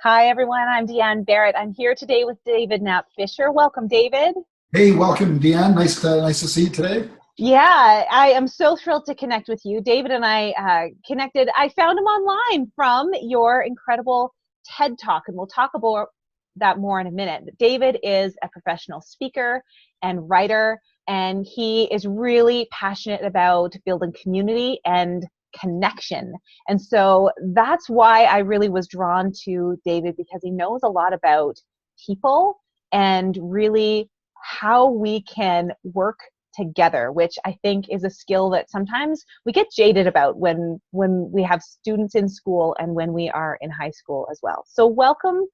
Hi, everyone. I'm Deanne Barrett. I'm here today with David Knapp-Fisher. Welcome, David. Hey, welcome, Deanne. Nice to see you today. Yeah, I am so thrilled to connect with you. David and I connected. I found him online from your incredible TED Talk, and we'll talk about that more in a minute. But David is a professional speaker and writer, and he is really passionate about building community and connection. And so that's why I really was drawn to David, because he knows a lot about people and really how we can work together, which I think is a skill that sometimes we get jaded about when we have students in school and when we are in high school as well. So welcome,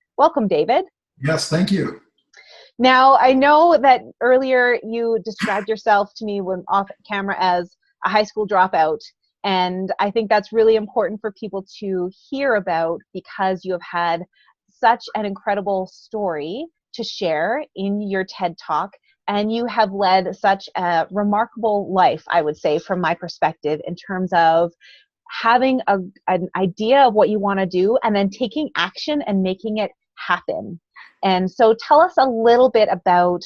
David. Yes, thank you. Now, I know that earlier you described yourself to me when off camera as a high school dropout. And I think that's really important for people to hear about, because you have had such an incredible story to share in your TED Talk. And you have led such a remarkable life, I would say, from my perspective, in terms of having an idea of what you want to do and then taking action and making it happen. And so tell us a little bit about,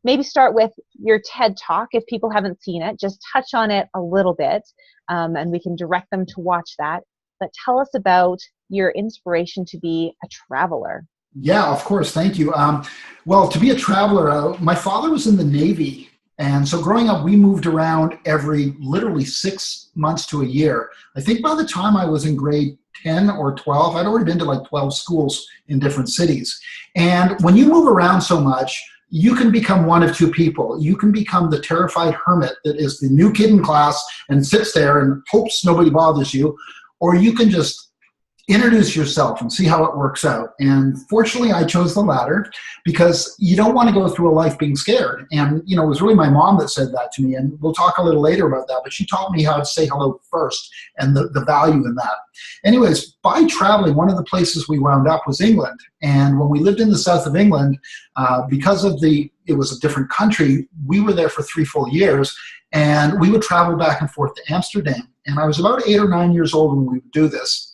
maybe start with your TED Talk. If people haven't seen it, just touch on it a little bit, and we can direct them to watch that. But tell us about your inspiration to be a traveler. Yeah, of course. Thank you. Well, to be a traveler, my father was in the Navy. And so growing up, we moved around every literally 6 months to a year. I think by the time I was in grade 10 or 12, I'd already been to like 12 schools in different cities. And when you move around so much, you can become one of two people. You can become the terrified hermit that is the new kid in class and sits there and hopes nobody bothers you, or you can just introduce yourself and see how it works out. And fortunately, I chose the latter, because you don't want to go through a life being scared. And, it was really my mom that said that to me. And we'll talk a little later about that. But she taught me how to say hello first and the value in that. Anyways, by traveling, one of the places we wound up was England. And when we lived in the south of England, because of it was a different country, we were there for 3 full years. And we would travel back and forth to Amsterdam. And I was about 8 or 9 years old when we would do this.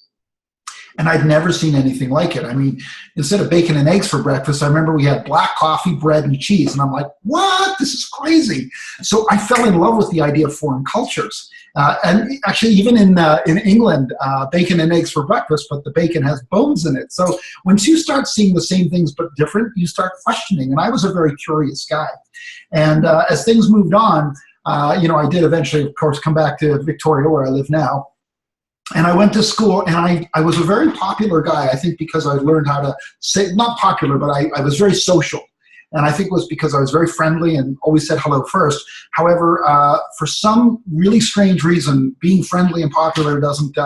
And I'd never seen anything like it. I mean, instead of bacon and eggs for breakfast, I remember we had black coffee, bread, and cheese. And I'm like, what? This is crazy. So I fell in love with the idea of foreign cultures. And actually, even in England, bacon and eggs for breakfast, but the bacon has bones in it. So once you start seeing the same things but different, you start questioning. And I was a very curious guy. And as things moved on, I did eventually, of course, come back to Victoria, where I live now. And I went to school, and I was a very popular guy, I think, because I learned how to say, not popular, but I was very social. And I think it was because I was very friendly and always said hello first. However, for some really strange reason, being friendly and popular doesn't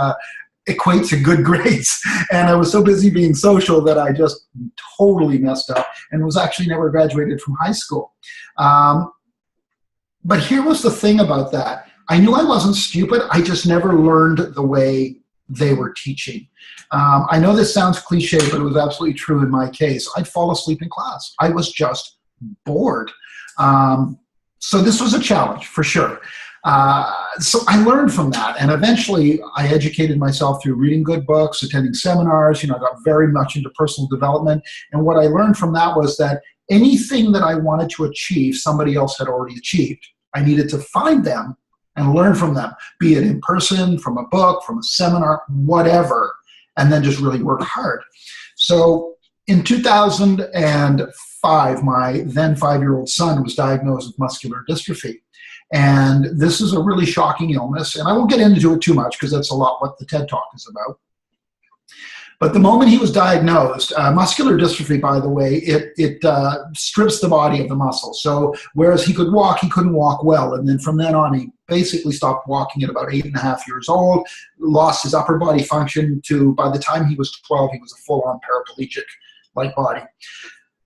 equate to good grades. And I was so busy being social that I just totally messed up and was actually never graduated from high school. But here was the thing about that. I knew I wasn't stupid. I just never learned the way they were teaching. I know this sounds cliche, but it was absolutely true in my case. I'd fall asleep in class. I was just bored. So this was a challenge for sure. So I learned from that. And eventually I educated myself through reading good books, attending seminars. I got very much into personal development. And what I learned from that was that anything that I wanted to achieve, somebody else had already achieved. I needed to find them and learn from them, be it in person, from a book, from a seminar, whatever, and then just really work hard. So in 2005, my then 5-year-old son was diagnosed with muscular dystrophy. And this is a really shocking illness. And I won't get into it too much, because that's a lot what the TED Talk is about. But the moment he was diagnosed, muscular dystrophy, by the way, it strips the body of the muscle. So whereas he could walk, he couldn't walk well. And then from then on, he basically stopped walking at about 8.5 years old, lost his upper body function to, by the time he was 12, he was a full-on paraplegic-like body.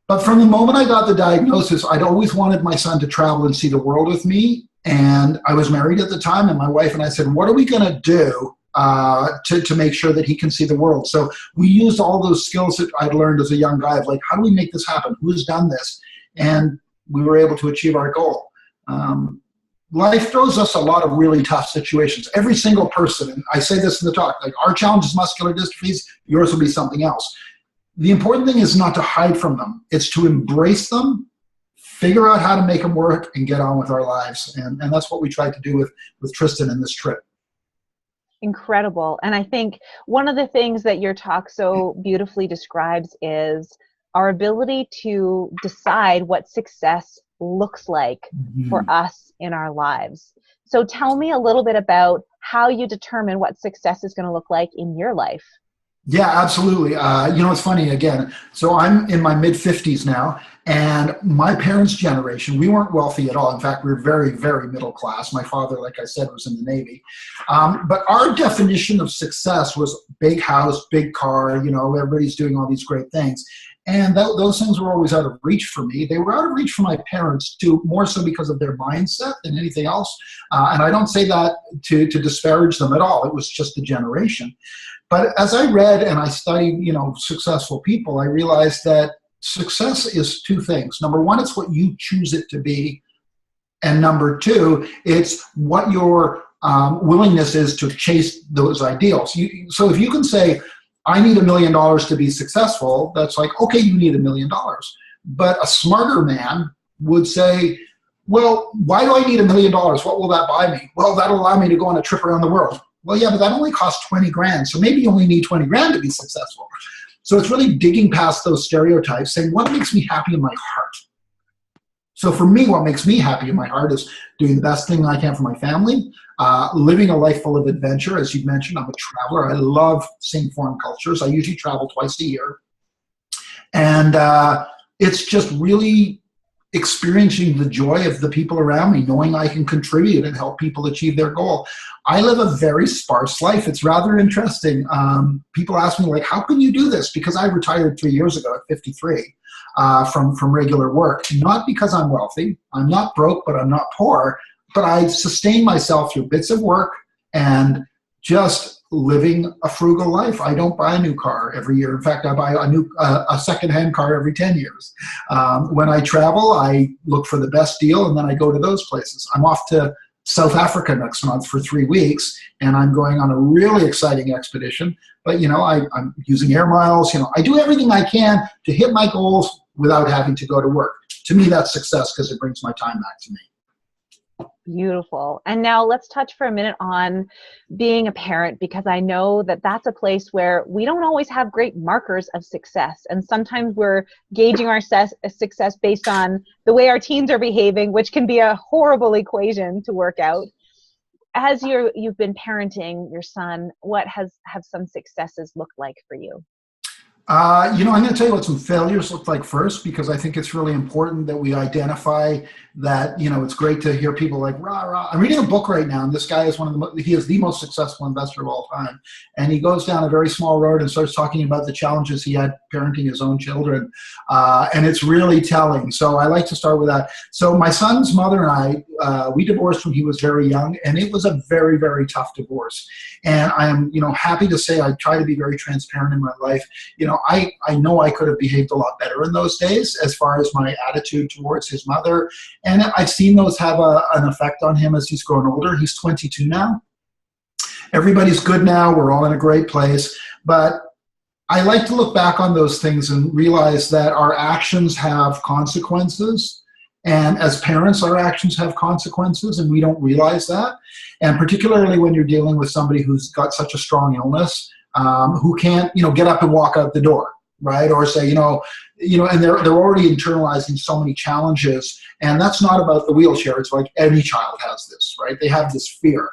But from the moment I got the diagnosis, I'd always wanted my son to travel and see the world with me. And I was married at the time, and my wife and I said, what are we going to do to make sure that he can see the world? So we used all those skills that I'd learned as a young guy of like, how do we make this happen? Who's done this? And we were able to achieve our goal. life throws us a lot of really tough situations. Every single person, and I say this in the talk, like our challenge is muscular dystrophies, yours will be something else. The important thing is not to hide from them. It's to embrace them, figure out how to make them work, and get on with our lives. And that's what we tried to do with Tristan in this trip. Incredible. And I think one of the things that your talk so beautifully describes is our ability to decide what success looks like for us in our lives. So tell me a little bit about how you determine what success is going to look like in your life. Yeah, absolutely. It's funny again. So I'm in my mid-50s now, and my parents' generation, we weren't wealthy at all. In fact, we were very, very middle class. My father, like I said, was in the Navy. But our definition of success was big house, big car, everybody's doing all these great things. And those things were always out of reach for me. They were out of reach for my parents, too, more so because of their mindset than anything else. And I don't say that to disparage them at all. It was just the generation. But as I read and I studied, successful people, I realized that success is two things. Number one, it's what you choose it to be. And number two, it's what your willingness is to chase those ideals. So if you can say, I need $1 million to be successful, that's like, okay, you need $1 million. But a smarter man would say, well, why do I need $1 million? What will that buy me? Well, that'll allow me to go on a trip around the world. Well, yeah, but that only costs 20 grand. So maybe you only need 20 grand to be successful. So it's really digging past those stereotypes, saying what makes me happy in my heart. So for me, what makes me happy in my heart is doing the best thing I can for my family, living a life full of adventure. As you mentioned, I'm a traveler. I love seeing foreign cultures. I usually travel twice a year. And it's just really experiencing the joy of the people around me, knowing I can contribute and help people achieve their goal. I live a very sparse life. It's rather interesting. People ask me, how can you do this? Because I retired 3 years ago at 53 from regular work. Not because I'm wealthy. I'm not broke, but I'm not poor. But I sustain myself through bits of work and just living a frugal life. I don't buy a new car every year. In fact, I buy a second-hand car every 10 years. When I travel, I look for the best deal, and then I go to those places. I'm off to South Africa next month for 3 weeks, and I'm going on a really exciting expedition. But, I'm using air miles. I do everything I can to hit my goals without having to go to work. To me, that's success because it brings my time back to me. Beautiful. And now let's touch for a minute on being a parent, because I know that that's a place where we don't always have great markers of success. And sometimes we're gauging our success based on the way our teens are behaving, which can be a horrible equation to work out. As you've been parenting your son, what have some successes looked like for you? I'm going to tell you what some failures look like first, because I think it's really important that we identify that, it's great to hear people like, rah, rah. I'm reading a book right now, and this guy is he is the most successful investor of all time. And he goes down a very small road and starts talking about the challenges he had parenting his own children. And it's really telling. So I like to start with that. So my son's mother and I, we divorced when he was very young, and it was a very, very tough divorce. And I am, happy to say I try to be very transparent in my life. I know I could have behaved a lot better in those days as far as my attitude towards his mother. And I've seen those have an effect on him as he's grown older. He's 22 now. Everybody's good now. We're all in a great place. But I like to look back on those things and realize that our actions have consequences. And as parents, our actions have consequences, and we don't realize that. And particularly when you're dealing with somebody who's got such a strong illness, who can't, get up and walk out the door, right? Or say, and they're already internalizing so many challenges. And that's not about the wheelchair. It's like any child has this, right? They have this fear.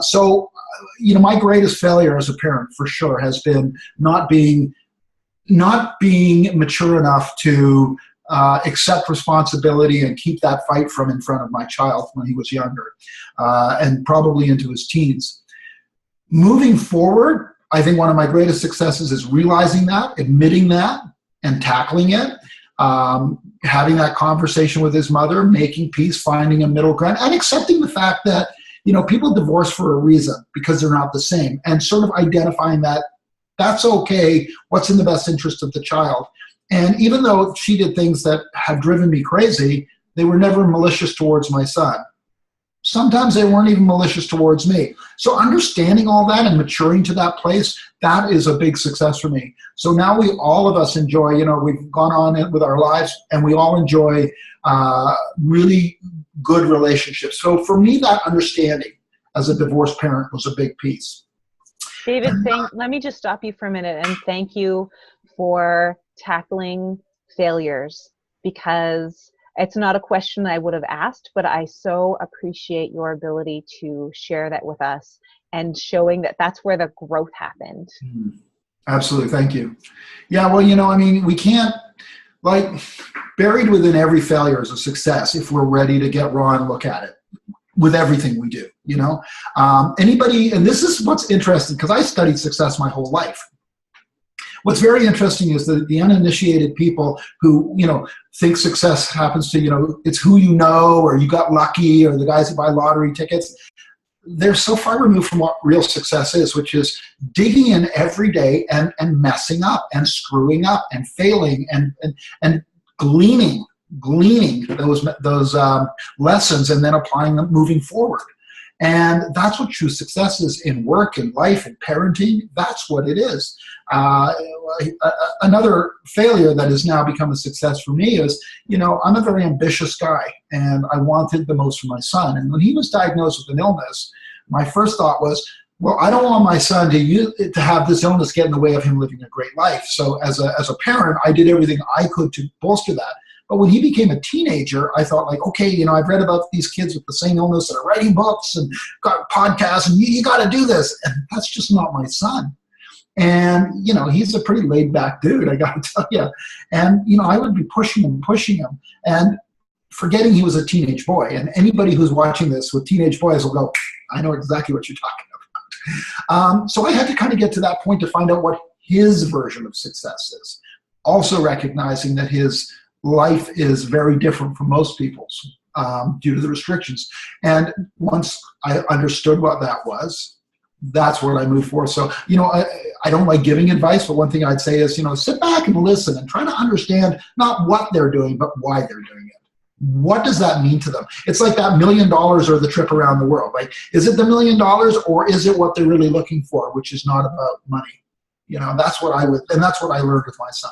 So my greatest failure as a parent, for sure, has been not being mature enough to accept responsibility and keep that fight from in front of my child when he was younger, and probably into his teens. Moving forward, I think one of my greatest successes is realizing that, admitting that, and tackling it, having that conversation with his mother, making peace, finding a middle ground, and accepting the fact that, people divorce for a reason because they're not the same, and sort of identifying that that's okay, what's in the best interest of the child. And even though she did things that have driven me crazy, they were never malicious towards my son. Sometimes they weren't even malicious towards me. So understanding all that and maturing to that place, that is a big success for me. So now all of us enjoy, we've gone on with our lives and we all enjoy really good relationships. So for me, that understanding as a divorced parent was a big piece. David, let me just stop you for a minute and thank you for tackling failures, because it's not a question I would have asked, but I so appreciate your ability to share that with us and showing that that's where the growth happened. Absolutely. Thank you. Yeah, well, we can't, buried within every failure is a success if we're ready to get raw and look at it with everything we do, Anybody, and this is what's interesting, because I studied success my whole life. What's very interesting is that the uninitiated people who, think success happens to, it's who or you got lucky, or the guys who buy lottery tickets, they're so far removed from what real success is, which is digging in every day and messing up and screwing up and failing and gleaning those lessons and then applying them moving forward. And that's what true success is in work and life and parenting. That's what it is. Another failure that has now become a success for me is, I'm a very ambitious guy and I wanted the most for my son. And when he was diagnosed with an illness, my first thought was, well, I don't want my son to have this illness get in the way of him living a great life. So as a parent, I did everything I could to bolster that. But when he became a teenager, I thought okay, I've read about these kids with the same illness that are writing books and got podcasts, and you got to do this. And that's just not my son. And, he's a pretty laid back dude, I got to tell you. And, I would be pushing him and forgetting he was a teenage boy. And anybody who's watching this with teenage boys will go, I know exactly what you're talking about. So I had to kind of get to that point to find out what his version of success is. Also recognizing that his life is very different from most people's due to the restrictions. And once I understood what that was, that's what I moved for. So, I don't like giving advice, but one thing I'd say is, sit back and listen and try to understand not what they're doing, but why they're doing it. What does that mean to them? It's like that $1 million or the trip around the world. Is it the $1 million or is it what they're really looking for, which is not about money? That's what and that's what I learned with my son.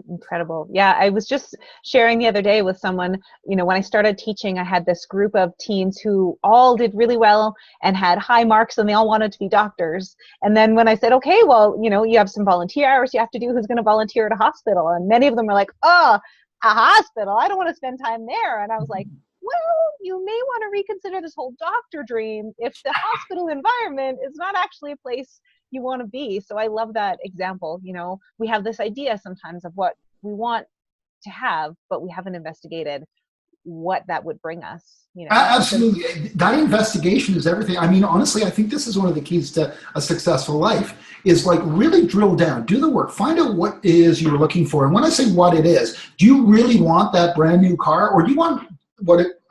Incredible. Yeah, I was just sharing the other day with someone, when I started teaching, I had this group of teens who all did really well and had high marks and they all wanted to be doctors. And then when I said, okay, well, you have some volunteer hours you have to do, who's going to volunteer at a hospital? And many of them were like, oh, a hospital, I don't want to spend time there. And I was like, well, you may want to reconsider this whole doctor dream if the hospital environment is not actually a place you want to be. So I love that example. We have this idea sometimes of what we want to have, but we haven't investigated what that would bring us. Absolutely. That investigation is everything. Honestly, I think this is one of the keys to a successful life is really drill down, do the work, find out what it is you're looking for. And when I say what it is, do you really want that brand new car, or do you want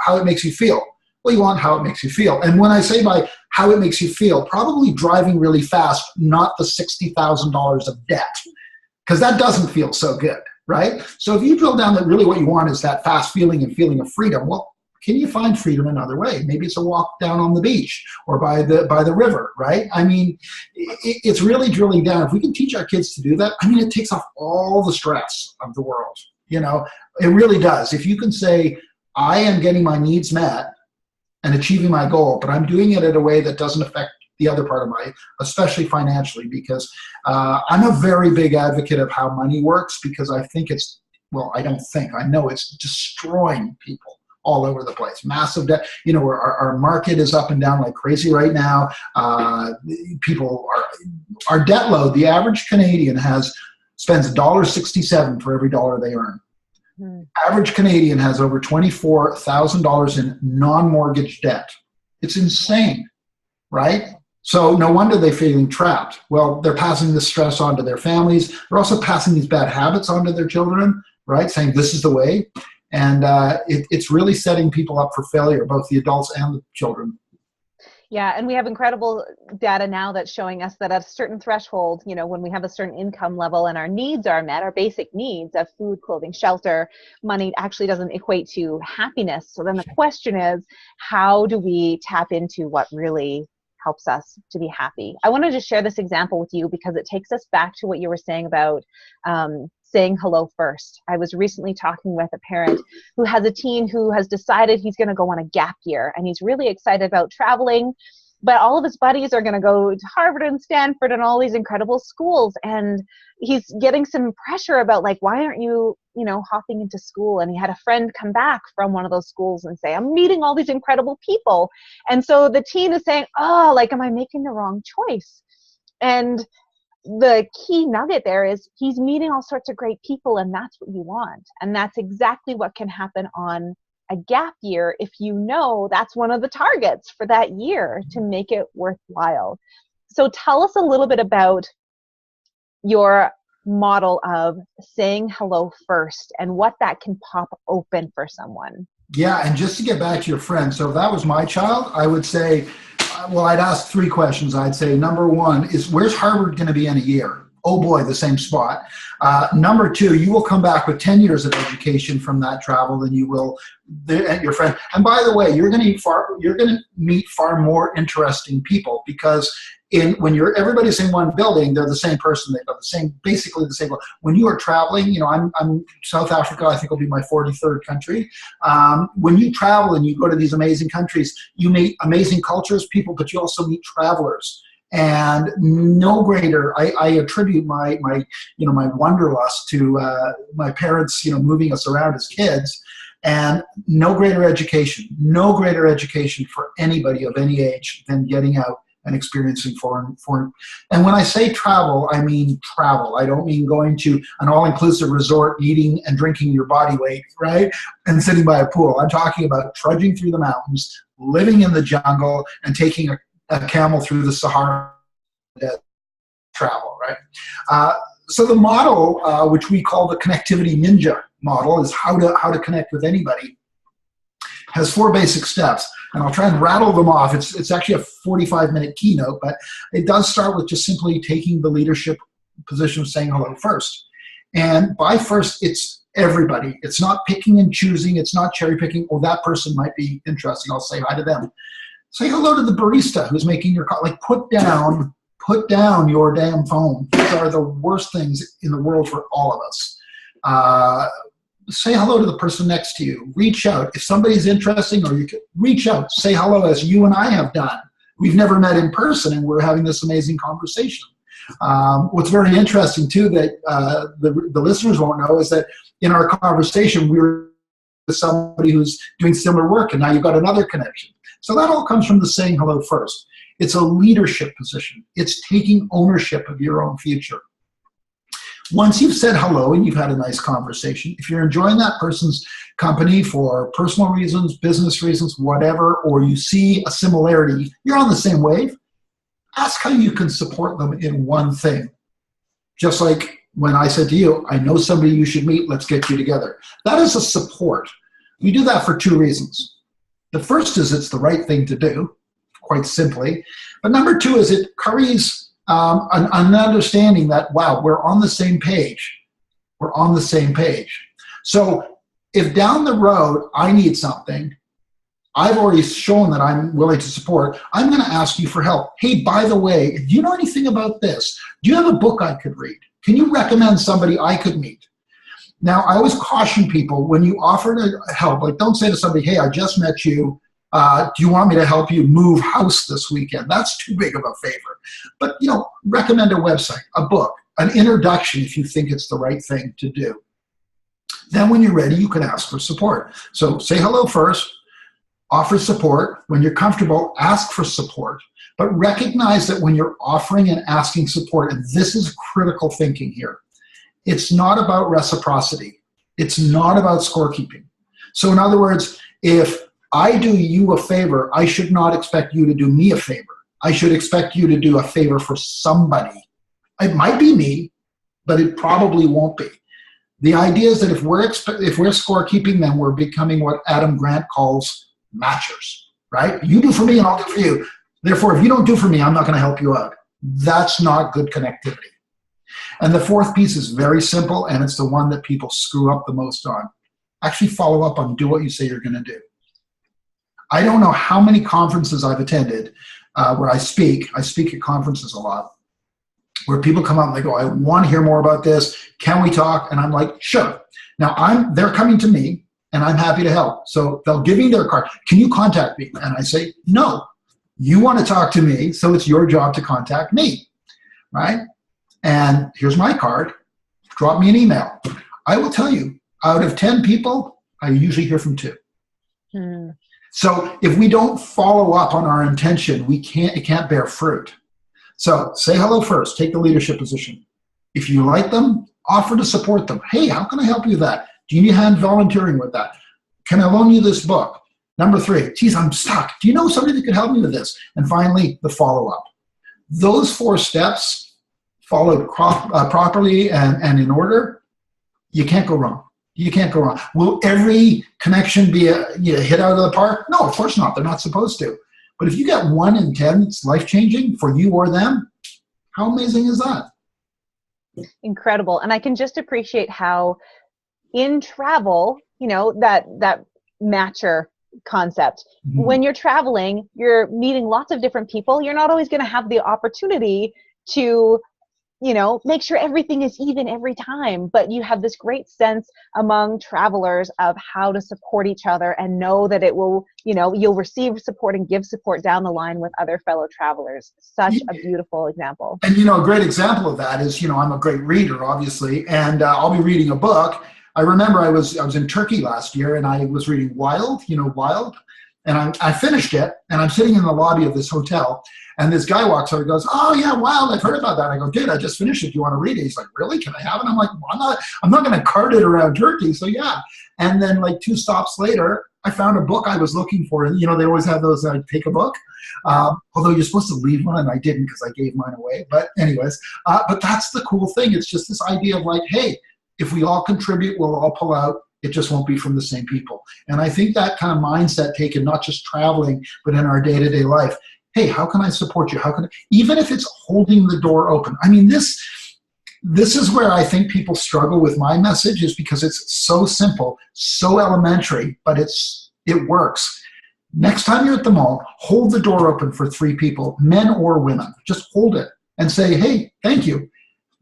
how it makes you feel? Well, you want how it makes you feel. And when I say by how it makes you feel, probably driving really fast, not the $60,000 of debt, because that doesn't feel so good, right? So if you drill down that really what you want is that fast feeling and feeling of freedom, well, can you find freedom another way? Maybe it's a walk down on the beach or by the river, right? It's really drilling down. If we can teach our kids to do that, it takes off all the stress of the world. It really does. If you can say, I am getting my needs met and achieving my goal, but I'm doing it in a way that doesn't affect the other part of especially financially, because I'm a very big advocate of how money works, because I think I know it's destroying people all over the place. Massive debt. Our market is up and down like crazy right now. Our debt load, the average Canadian spends $1.67 for every dollar they earn. Average Canadian has over $24,000 in non-mortgage debt. It's insane, right? So no wonder they're feeling trapped. Well, they're passing this stress on to their families. They're also passing these bad habits on to their children, right? Saying this is the way. And it's really setting people up for failure, both the adults and the children. Yeah, and we have incredible data now that's showing us that at a certain threshold, when we have a certain income level and our needs are met, our basic needs of food, clothing, shelter, money actually doesn't equate to happiness. So then the question is, how do we tap into what really helps us to be happy? I wanted to share this example with you because it takes us back to what you were saying about saying hello first. I was recently talking with a parent who has a teen who has decided he's going to go on a gap year, and he's really excited about traveling, but all of his buddies are going to go to Harvard and Stanford and all these incredible schools, and he's getting some pressure about, like, why aren't you hopping into school? And he had a friend come back from one of those schools and say, I'm meeting all these incredible people. And so the teen is saying, oh, like, am I making the wrong choice? And the key nugget there is he's meeting all sorts of great people, and that's what you want. And that's exactly what can happen on a gap year if that's one of the targets for that year to make it worthwhile. So tell us a little bit about your model of saying hello first and what that can pop open for someone. Yeah, and just to get back to your friend, so if that was my child, I would say, I'd ask 3 questions. I'd say, number 1 is, where's Harvard going to be in a year? Oh boy, the same spot. Number 2, you will come back with 10 years of education from that travel than you will your friend. And by the way, you're going to meet far more interesting people, because when everybody's in one building, they're the same person. They've got basically the same. When you are traveling, I'm South Africa. I think will be my 43rd country. When you travel and you go to these amazing countries, you meet amazing cultures, people, but you also meet travelers. And no greater, I attribute my wanderlust to my parents, moving us around as kids. And no greater education for anybody of any age than getting out and experiencing foreign. And when I say travel, I mean travel. I don't mean going to an all-inclusive resort, eating and drinking your body weight, right? And sitting by a pool. I'm talking about trudging through the mountains, living in the jungle, and taking a camel through the Sahara travel, right? So the model, which we call the connectivity ninja model, is how to connect with anybody, has 4 basic steps. And I'll try and rattle them off. It's actually a 45-minute keynote, but it does start with just simply taking the leadership position of saying hello first. And by first, it's everybody. It's not picking and choosing. It's not cherry picking. Oh, that person might be interesting. I'll say hi to them. Say hello to the barista who's making your coffee. Like, put down your damn phone. These are the worst things in the world for all of us. Say hello to the person next to you. Reach out. If somebody's interesting, or you can reach out, say hello, as you and I have done. We've never met in person, and we're having this amazing conversation. What's very interesting, too, that the listeners won't know, is that in our conversation, we were with somebody who's doing similar work, and now you've got another connection. So that all comes from the saying hello first. It's a leadership position. It's taking ownership of your own future. Once you've said hello and you've had a nice conversation, if you're enjoying that person's company for personal reasons, business reasons, whatever, or you see a similarity, you're on the same wave, ask how you can support them in one thing. Just like when I said to you, I know somebody you should meet, let's get you together. That is a support. We do that for 2 reasons. The first is it's the right thing to do, quite simply. But number 2 is it carries an understanding that, wow, we're on the same page. We're on the same page. So if down the road I need something, I've already shown that I'm willing to support, I'm going to ask you for help. Hey, by the way, do you know anything about this? Do you have a book I could read? Can you recommend somebody I could meet? Now, I always caution people when you offer to help, like, don't say to somebody, hey, I just met you. Do you want me to help you move house this weekend? That's too big of a favor. But, recommend a website, a book, an introduction if you think it's the right thing to do. Then when you're ready, you can ask for support. So say hello first, offer support. When you're comfortable, ask for support. But recognize that when you're offering and asking support, and this is critical thinking here, it's not about reciprocity. It's not about scorekeeping. So in other words, if I do you a favor, I should not expect you to do me a favor. I should expect you to do a favor for somebody. It might be me, but it probably won't be. The idea is that if we're scorekeeping, then we're becoming what Adam Grant calls matchers, right? You do for me and I'll do for you. Therefore, if you don't do for me, I'm not going to help you out. That's not good connectivity. And the fourth piece is very simple, and it's the one that people screw up the most on. Actually follow up on do what you say you're going to do. I don't know how many conferences I've attended where I speak. I speak at conferences a lot, where people come up and they go, I want to hear more about this. Can we talk? And I'm like, sure. Now they're coming to me, and I'm happy to help. So they'll give me their card. Can you contact me? And I say, no. You want to talk to me, so it's your job to contact me, right? And here's my card. Drop me an email. I will tell you, out of 10 people, I usually hear from 2. So if we don't follow up on our intention, it can't bear fruit. So say hello first. Take the leadership position. If you like them, offer to support them. Hey, how can I help you with that? Do you need hand volunteering with that? Can I loan you this book? Number 3, geez, I'm stuck. Do you know somebody that could help me with this? And finally, the follow-up. Those 4 steps followed properly and in order, you can't go wrong. You can't go wrong. Will every connection be a hit out of the park? No, of course not. They're not supposed to. But if you get 1 in 10, it's life-changing for you or them. How amazing is that? Incredible. And I can just appreciate how in travel, that matcher concept. Mm-hmm. When you're traveling, you're meeting lots of different people. You're not always going to have the opportunity to, make sure everything is even every time, but you have this great sense among travelers of how to support each other and know that it will, you'll receive support and give support down the line with other fellow travelers. Such a beautiful example. And, a great example of that is, I'm a great reader, obviously, and I'll be reading a book. I remember I was in Turkey last year, and I was reading Wild, Wild, and I finished it, and I'm sitting in the lobby of this hotel, and this guy walks over and goes, oh, yeah, Wild, I've heard about that. I go, dude, I just finished it. Do you want to read it? He's like, really? Can I have it? I'm like, well, I'm not going to cart it around Turkey, so yeah. And then 2 stops later, I found a book I was looking for. And, they always have those, take a book. Although you're supposed to leave one, and I didn't because I gave mine away. But anyways, but that's the cool thing. It's just this idea of hey, if we all contribute, we'll all pull out. It just won't be from the same people. And I think that kind of mindset taken, not just traveling, but in our day-to-day life. Hey, how can I support you? Even if it's holding the door open. I mean, this is where I think people struggle with my message, is because it's so simple, so elementary, but it works. Next time you're at the mall, hold the door open for 3 people, men or women. Just hold it and say, hey, thank you.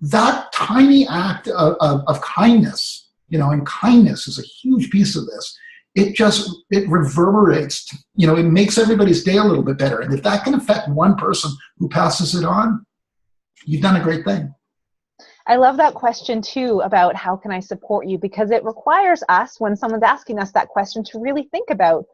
That tiny act of kindness, and kindness is a huge piece of this. It reverberates, it makes everybody's day a little bit better. And if that can affect one person who passes it on, you've done a great thing. I love that question too, about how can I support you? Because it requires us, when someone's asking us that question, to really think about,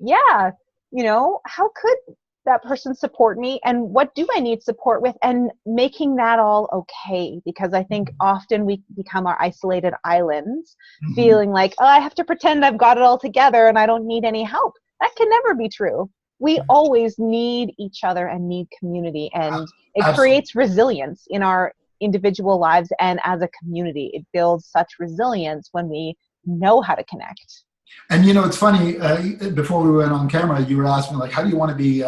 how could that person support me, and what do I need support with, and making that all okay. Because I think often we become our isolated islands, feeling like, oh, I have to pretend I've got it all together and I don't need any help. That can never be true. We always need each other and need community, and it creates resilience in our individual lives and as a community. It builds such resilience when we know how to connect. And it's funny, before we went on camera, you were asking how do you want to be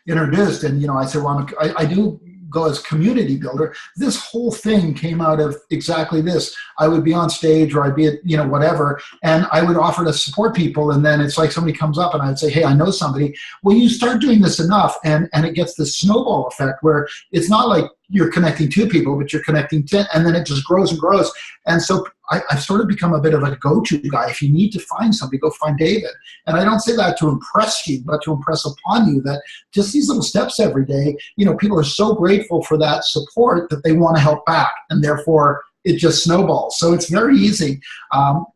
introduced? And I said, well, I do go as community builder. This whole thing came out of exactly this. I would be on stage, or I'd be at whatever, and I would offer to support people, and then it's like somebody comes up and I'd say, hey, I know somebody. Well, you start doing this enough, and it gets this snowball effect where it's not like you're connecting 2 people, but you're connecting 10, and then it just grows and grows. And so I've sort of become a bit of a go-to guy. If you need to find somebody, go find David. And I don't say that to impress you, but to impress upon you that just these little steps every day, people are so grateful for that support that they want to help back. And therefore, it just snowballs. So it's very easy.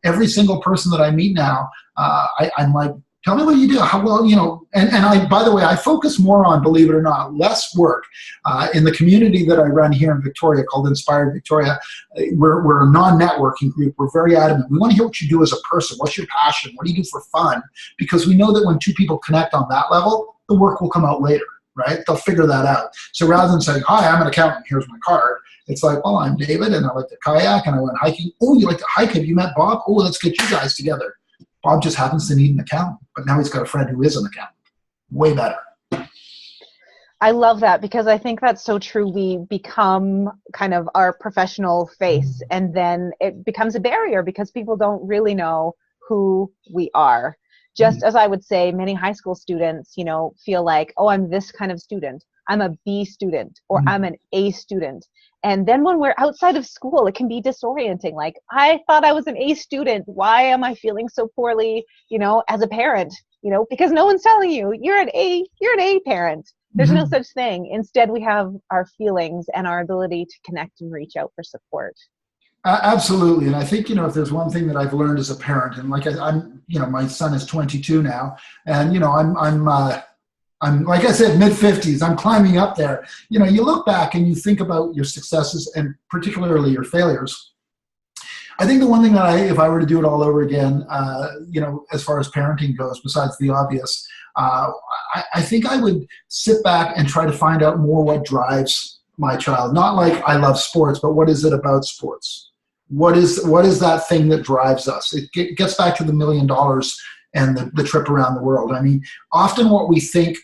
Every single person that I meet now, I'm like, tell me what you do. How well, and I, by the way, I focus more on, believe it or not, less work in the community that I run here in Victoria called Inspired Victoria. We're a non-networking group. We're very adamant. We want to hear what you do as a person. What's your passion? What do you do for fun? Because we know that when 2 people connect on that level, the work will come out later, right? They'll figure that out. So rather than saying, hi, I'm an accountant, here's my card, it's like, oh, I'm David, and I like to kayak, and I went hiking. Oh, you like to hike? Have you met Bob? Oh, let's get you guys together. Bob just happens to need an accountant, but now he's got a friend who is an accountant. Way better. I love that, because I think that's so true. We become kind of our professional face, and then it becomes a barrier because people don't really know who we are. Just as I would say, many high school students, feel like, oh, I'm this kind of student. I'm a B student, or I'm an A student. And then when we're outside of school, it can be disorienting. Like, I thought I was an A student. Why am I feeling so poorly, as a parent? Because no one's telling you you're an A parent. There's no such thing. Instead, we have our feelings and our ability to connect and reach out for support. Absolutely. And I think, if there's one thing that I've learned as a parent, and like I'm, my son is 22 now, and, I'm like I said, mid-50s, I'm climbing up there. You look back and you think about your successes and particularly your failures. I think the one thing that if I were to do it all over again, as far as parenting goes, besides the obvious, I think I would sit back and try to find out more what drives my child. Not like I love sports, but what is it about sports? What is that thing that drives us? It gets back to the $1 million and the trip around the world. I mean, often what we think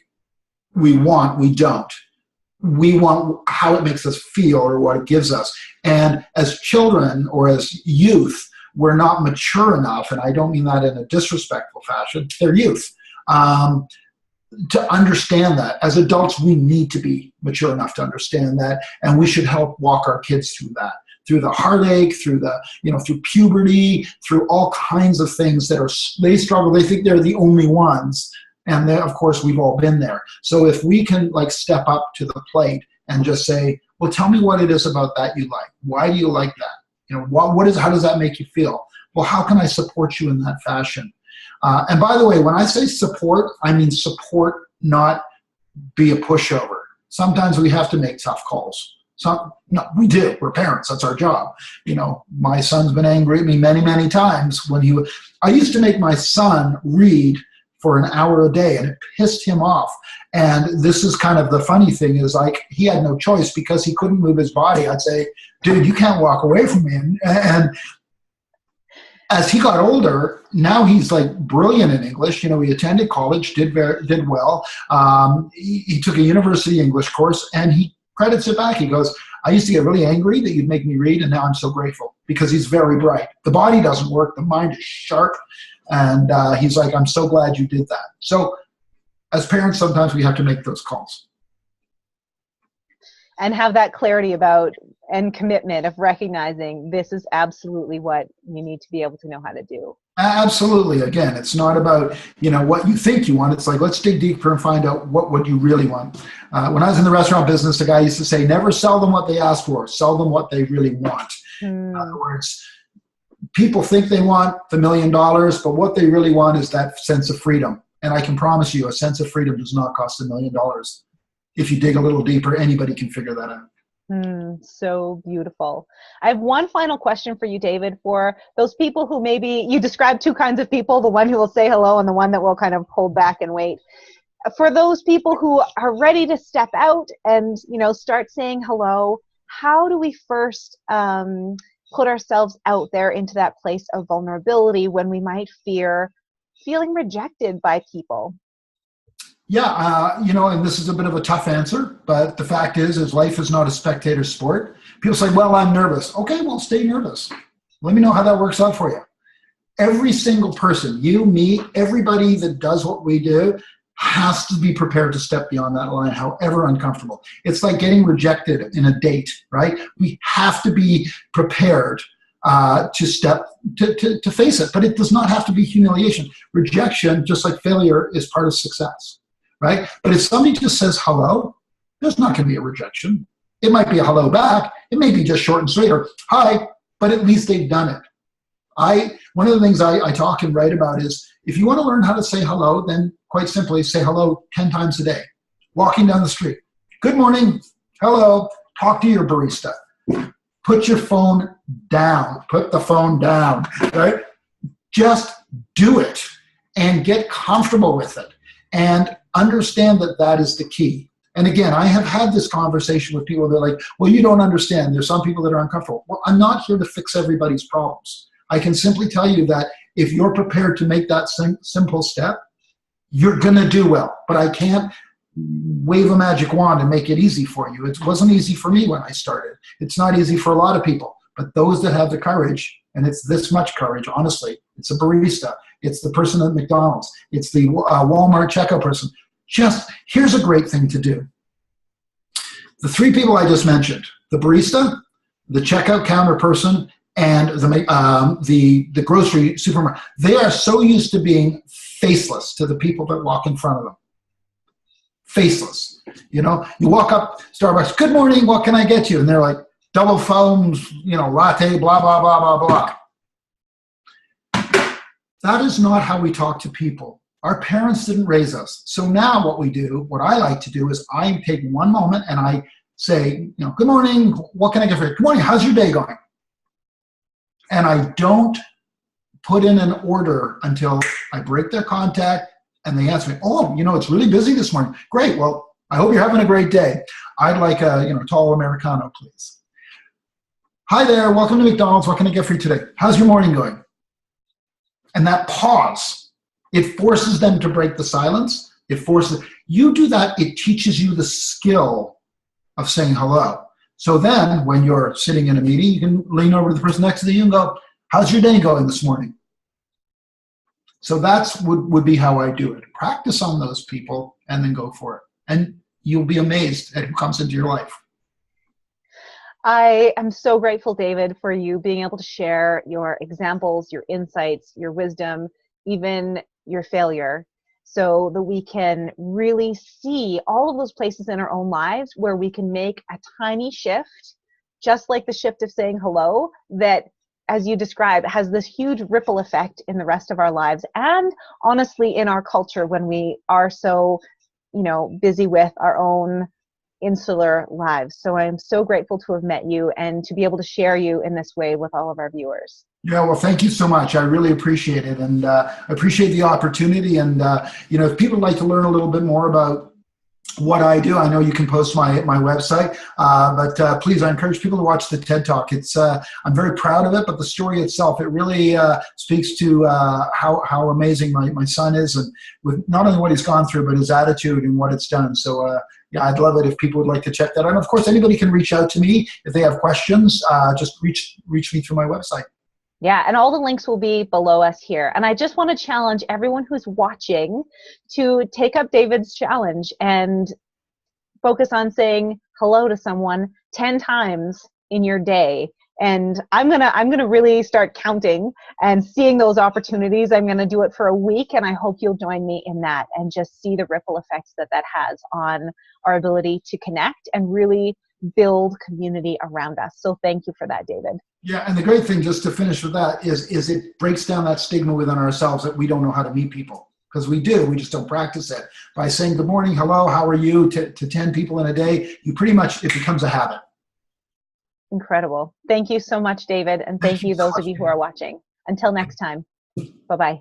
we want, we don't. We want how it makes us feel or what it gives us. And as children or as youth, we're not mature enough, and I don't mean that in a disrespectful fashion, they're youth, to understand that. As adults, we need to be mature enough to understand that, and we should help walk our kids through that, through the heartache, through through puberty, through all kinds of things they struggle. They think they're the only ones. And then, of course, we've all been there. So if we can step up to the plate and just say, well, tell me what it is about that you like. Why do you like that? How does that make you feel? Well, how can I support you in that fashion? And by the way, when I say support, I mean support, not be a pushover. Sometimes we have to make tough calls. No, we do. We're parents. That's our job. My son's been angry at me many, many times I used to make my son read for an hour a day, and it pissed him off. And this is kind of the funny thing is he had no choice because he couldn't move his body. I'd say, dude, you can't walk away from me. And as he got older, now he's brilliant in English. He attended college, did well. He took a university English course, and he credits it back. He goes, I used to get really angry that you'd make me read, and now I'm so grateful because he's very bright. The body doesn't work. The mind is sharp. And he's like, I'm so glad you did that. So as parents, sometimes we have to make those calls. And have that clarity about and commitment of recognizing this is absolutely what you need to be able to know how to do. Absolutely. Again, it's not about, what you think you want. It's like, let's dig deeper and find out what you really want. When I was in the restaurant business, the guy used to say, never sell them what they ask for, sell them what they really want. In other words, people think they want the $1 million, but what they really want is that sense of freedom. And I can promise you, a sense of freedom does not cost $1 million. If you dig a little deeper, anybody can figure that out. So beautiful. I have one final question for you, David, for those people who maybe, you described two kinds of people, the one who will say hello and the one that will kind of hold back and wait. For those people who are ready to step out and, start saying hello, how do we first put ourselves out there into that place of vulnerability when we might feeling rejected by people? Yeah, and this is a bit of a tough answer, but the fact is life is not a spectator sport. People say, well, I'm nervous. Okay, well, stay nervous. Let me know how that works out for you. Every single person, you, me, everybody that does what we do has to be prepared to step beyond that line, however uncomfortable. It's like getting rejected in a date, right? We have to be prepared to face it, but it does not have to be humiliation. Rejection, just like failure, is part of success, right? But if somebody just says hello, there's not going to be a rejection. It might be a hello back. It may be just short and sweet, or hi, but at least they've done it. One of the things I talk and write about is, if you want to learn how to say hello, then quite simply say hello 10 times a day. Walking down the street. Good morning. Hello. Talk to your barista. Put your phone down. Put the phone down, right? Just do it and get comfortable with it and understand that that is the key. And again, I have had this conversation with people that are like, well, you don't understand. There's some people that are uncomfortable. Well, I'm not here to fix everybody's problems. I can simply tell you that if you're prepared to make that simple step, you're going to do well. But I can't wave a magic wand and make it easy for you. It wasn't easy for me when I started. It's not easy for a lot of people, but those that have the courage, and it's this much courage, honestly, it's a barista, it's the person at McDonald's, it's the Walmart checkout person. Just, here's a great thing to do. The three people I just mentioned, the barista, the checkout counter person, and the grocery supermarket, they are so used to being faceless to the people that walk in front of them. Faceless. You know, you walk up Starbucks, good morning, what can I get you? And they're like, double foams, you know, latte, blah, blah, blah, blah, blah. That is not how we talk to people. Our parents didn't raise us. So now what we do, what I like to do is I take one moment and I say, you know, good morning, what can I get for you? Good morning, how's your day going? And I don't put in an order until I break their contact and they answer me, oh, you know, it's really busy this morning. Great, well, I hope you're having a great day. I'd like a, you know, tall Americano, please. Hi there, welcome to McDonald's. What can I get for you today? How's your morning going? And that pause, it forces them to break the silence. It forces, you do that, it teaches you the skill of saying hello. So then when you're sitting in a meeting, you can lean over to the person next to you and go, how's your day going this morning? So that's would be how I do it. Practice on those people and then go for it. And you'll be amazed at who comes into your life. I am so grateful, David, for you being able to share your examples, your insights, your wisdom, even your failure, so that we can really see all of those places in our own lives where we can make a tiny shift, just like the shift of saying hello, that, as you described, has this huge ripple effect in the rest of our lives, and honestly in our culture when we are so, you know, busy with our own insular lives. So I'm so grateful to have met you and to be able to share you in this way with all of our viewers. Yeah, well, thank you so much. I really appreciate it, and I appreciate the opportunity. And you know, if people would like to learn a little bit more about what I do, I know you can post my website, but please, I encourage people to watch the TED Talk. It's I'm very proud of it, but the story itself, it really speaks to how amazing my son is, and with not only what he's gone through, but his attitude and what it's done. So yeah, I'd love it if people would like to check that out. And of course, anybody can reach out to me if they have questions. Just reach me through my website. Yeah, and all the links will be below us here. And I just want to challenge everyone who's watching to take up David's challenge and focus on saying hello to someone 10 times in your day. And I'm gonna really start counting and seeing those opportunities. I'm gonna do it for a week, and I hope you'll join me in that and just see the ripple effects that has on our ability to connect and really build community around us. So thank you for that, David. Yeah, and the great thing, just to finish with that, is it breaks down that stigma within ourselves that we don't know how to meet people. Because we do, we just don't practice it. By saying good morning, hello, how are you, to 10 people in a day, you pretty much, it becomes a habit. Incredible. Thank you so much, David. And thank you, those of you who are watching. Until next time. Bye-bye.